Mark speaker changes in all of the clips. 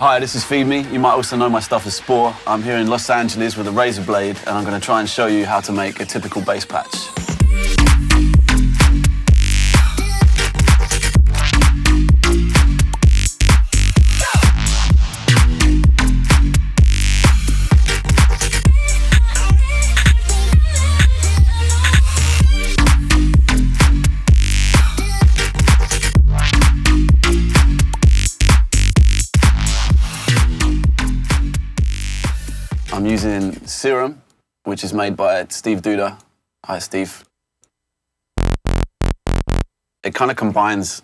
Speaker 1: Hi, this is Feed Me. You might also know my stuff as SPOR. I'm here in Los Angeles with a Razer blade, and I'm going to try and show you how to make a typical bass patch. I'm using Serum, which is made by Steve Duda. Hi, Steve. It kind of combines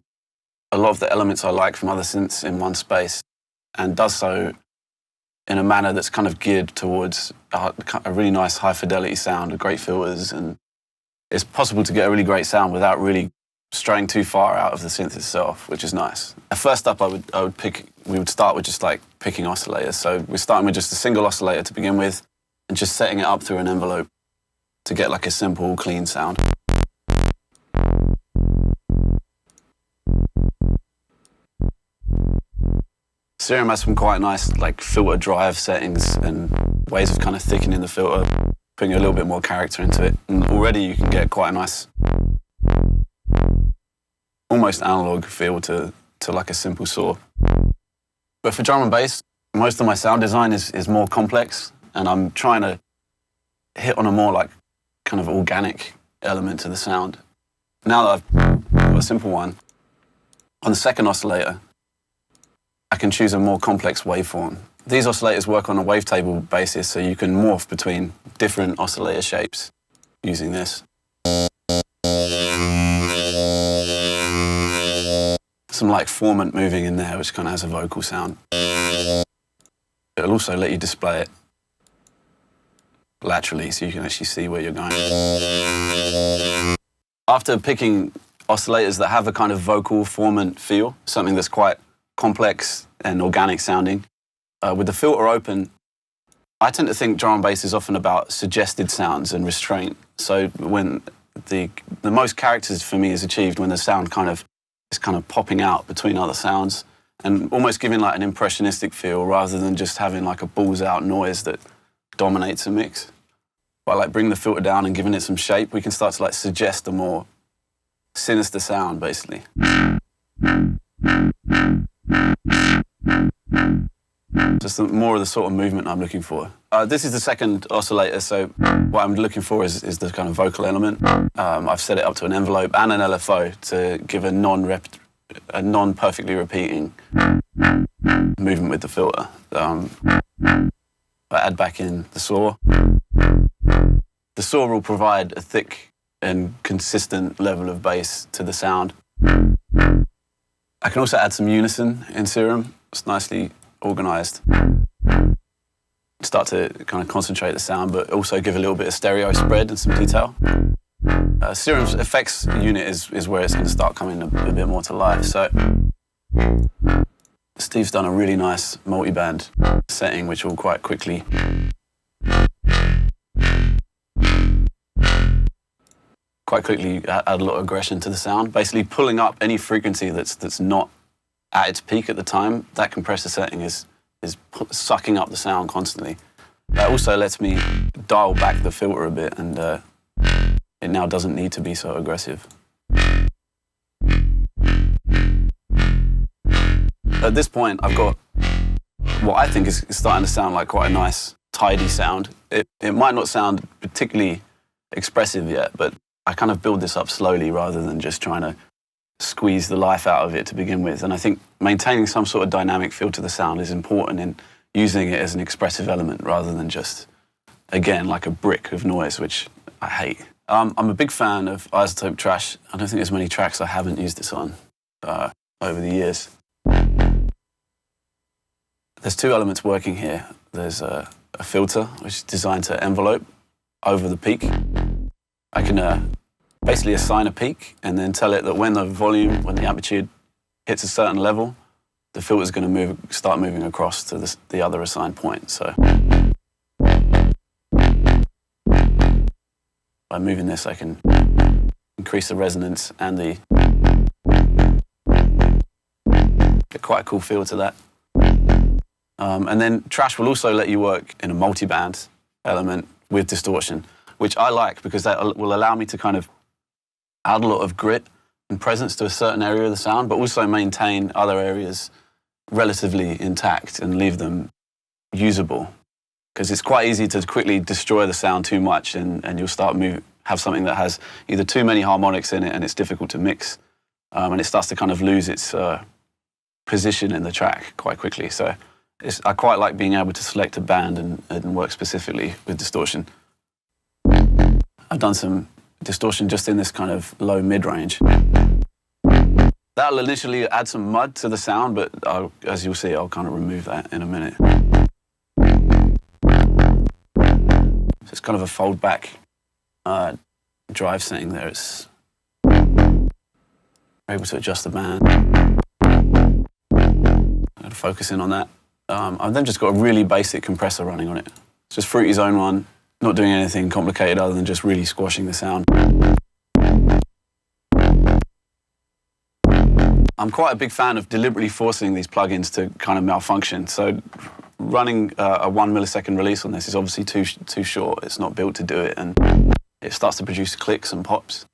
Speaker 1: a lot of the elements I like from other synths in one space and does so in a manner that's kind of geared towards a really nice high-fidelity sound with great filters, and it's possible to get a really great sound without really straying too far out of the synth itself, which is nice. First up, we would start with just like picking oscillators. So we're starting with just a single oscillator to begin with and just setting it up through an envelope to get like a simple, clean sound. Serum has some quite nice like filter drive settings and ways of kind of thickening the filter, putting a little bit more character into it. And already you can get quite a nice, almost analog feel to like a simple saw. But for drum and bass, most of my sound design is more complex, and I'm trying to hit on a more like kind of organic element to the sound. Now that I've got a simple one, on the second oscillator, I can choose a more complex waveform. These oscillators work on a wavetable basis, so you can morph between different oscillator shapes using this. Some like formant moving in there, which kind of has a vocal sound. It'll also let you display it laterally, so you can actually see where you're going. After picking oscillators that have a kind of vocal formant feel, something that's quite complex and organic sounding, with the filter open, I tend to think drum and bass is often about suggested sounds and restraint. So when the most characters for me is achieved when the sound is kind of popping out between other sounds and almost giving like an impressionistic feel rather than just having like a balls out noise that dominates a mix. By like bringing the filter down and giving it some shape, we can start to like suggest a more sinister sound, basically. Just more of the sort of movement I'm looking for. This is the second oscillator, so what I'm looking for is the kind of vocal element. I've set it up to an envelope and an LFO to give a non-perfectly repeating movement with the filter. I add back in the saw. The saw will provide a thick and consistent level of bass to the sound. I can also add some unison in Serum. It's nicely organized. Start to kind of concentrate the sound, but also give a little bit of stereo spread and some detail. Serum's effects unit is where it's going to start coming a bit more to life. So Steve's done a really nice multi-band setting, which will quite quickly add a lot of aggression to the sound, basically pulling up any frequency that's not at its peak at the time. That compressor setting is sucking up the sound constantly. That also lets me dial back the filter a bit, and it now doesn't need to be so aggressive. At this point, I've got what I think is starting to sound like quite a nice, tidy sound. It might not sound particularly expressive yet, but I kind of build this up slowly rather than just trying to squeeze the life out of it to begin with. And I think maintaining some sort of dynamic feel to the sound is important in using it as an expressive element rather than just, again, like a brick of noise, which I hate. I'm a big fan of Isotope Trash. I don't think there's many tracks I haven't used this on over the years. There's two elements working here. There's a filter, which is designed to envelope over the peak. I can basically assign a peak and then tell it that when the amplitude hits a certain level, the filter's going to start moving across to the other assigned point. So by moving this, I can increase the resonance and get quite a cool feel to that. And then Trash will also let you work in a multi-band element with distortion, which I like because that will allow me to kind of add a lot of grit and presence to a certain area of the sound, but also maintain other areas relatively intact and leave them usable. Because it's quite easy to quickly destroy the sound too much, and you'll start have something that has either too many harmonics in it and it's difficult to mix, and it starts to kind of lose its position in the track quite quickly. So I quite like being able to select a band and work specifically with distortion. I've done some distortion just in this kind of low mid-range. That'll initially add some mud to the sound, but as you'll see, I'll kind of remove that in a minute. So it's kind of a fold back drive setting there. It's able to adjust the band. I'm going to focus in on that. I've then just got a really basic compressor running on it. It's just Fruity Zone 1, not doing anything complicated other than just really squashing the sound. I'm quite a big fan of deliberately forcing these plugins to kind of malfunction. So running a 1 millisecond release on this is obviously too short. It's not built to do it, and it starts to produce clicks and pops.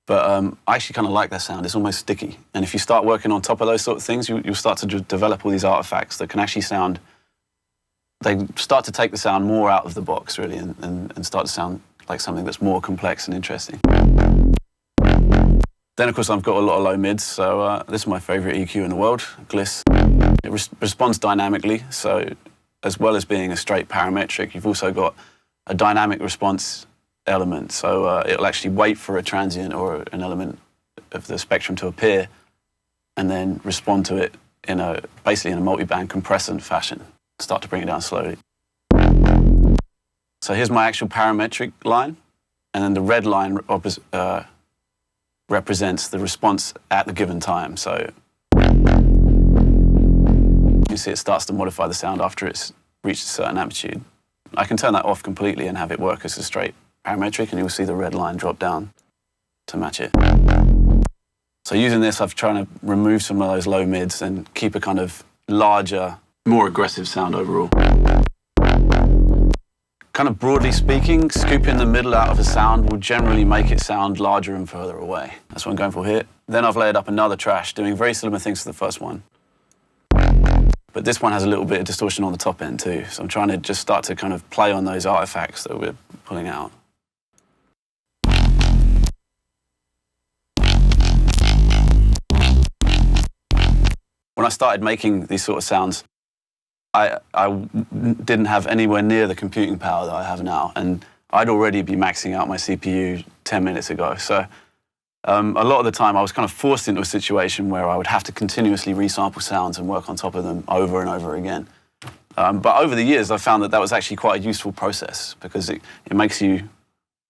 Speaker 1: But I actually kind of like that sound. It's almost sticky. And if you start working on top of those sort of things, you'll start to develop all these artifacts that can actually sound, they start to take the sound more out of the box, really, and start to sound like something that's more complex and interesting. Then, of course, I've got a lot of low mids, so this is my favorite EQ in the world, Gliss. It responds dynamically, so as well as being a straight parametric, you've also got a dynamic response element, so it'll actually wait for a transient or an element of the spectrum to appear and then respond to it basically in a multi-band compressant fashion, start to bring it down slowly. So here's my actual parametric line, and then the red line represents the response at the given time. So you see it starts to modify the sound after it's reached a certain amplitude. I can turn that off completely and have it work as a straight parametric, and you'll see the red line drop down to match it. So using this, I've tried to remove some of those low mids and keep a kind of larger, more aggressive sound overall. Kind of broadly speaking, scooping the middle out of a sound will generally make it sound larger and further away. That's what I'm going for here. Then I've layered up another Trash, doing very similar things to the first one. But this one has a little bit of distortion on the top end too. So I'm trying to just start to kind of play on those artifacts that we're pulling out. When I started making these sort of sounds, I didn't have anywhere near the computing power that I have now, and I'd already be maxing out my CPU 10 minutes ago. So a lot of the time I was kind of forced into a situation where I would have to continuously resample sounds and work on top of them over and over again. But over the years, I found that was actually quite a useful process, because it makes you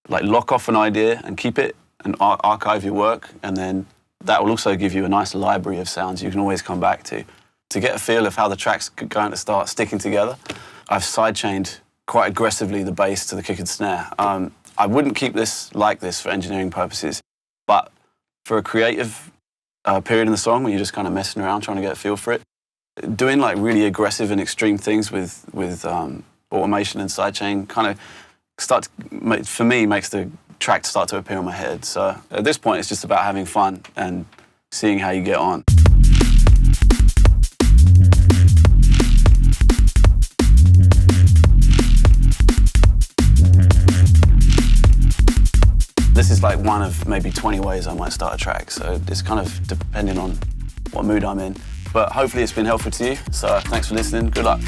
Speaker 1: like lock off an idea and keep it and archive your work, and then that will also give you a nice library of sounds you can always come back to get a feel of how the track's going to start sticking together. I've sidechained quite aggressively the bass to the kick and snare. I wouldn't keep this like this for engineering purposes, but for a creative period in the song when you're just kind of messing around trying to get a feel for it, doing like really aggressive and extreme things with automation and sidechain kind of for me makes the track start to appear in my head. So at this point, it's just about having fun and seeing how you get on. This is like one of maybe 20 ways I might start a track, so it's kind of depending on what mood I'm in. But hopefully it's been helpful to you, so thanks for listening, good luck.